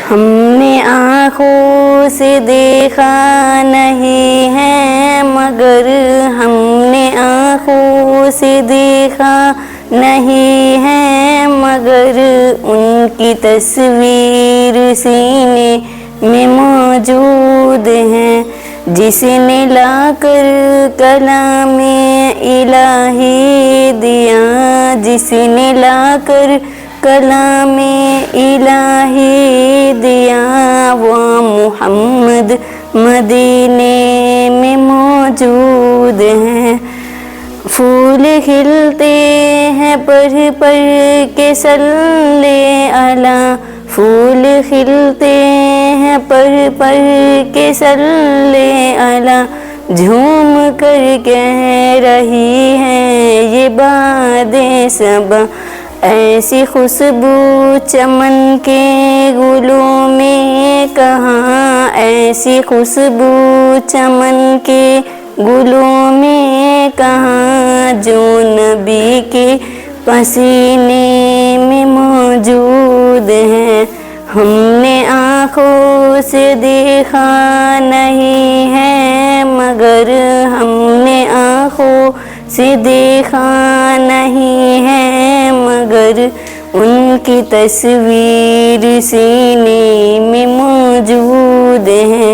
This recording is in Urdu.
ہم نے آنکھوں سے دیکھا نہیں ہے مگر ہم نے آنکھوں سے دیکھا نہیں ہے مگر ان کی تصویر سینے میں موجود ہے. جس نے لا کر کلام الہی دیا، جس نے لا کر کلام الہی دیا، وہ محمد مدینے میں موجود ہیں. پھول کھلتے ہیں پڑھ پڑھ کے صلی علی، پھول کھلتے ہیں پڑھ پڑھ کے صلی علی. جھوم کر کہہ رہی ہے یہ بادیں صبا، ایسی خوشبو چمن کے گلوں میں کہاں، ایسی خوشبو چمن کے گلوں میں کہاں، جو نبی کے پسینے میں موجود ہے. ہم نے آنکھوں سے دیکھا نہیں ہے مگر ہم نے آنکھوں سے دیکھا نہیں ہے مگر ان کی تصویر سینے میں موجود ہے.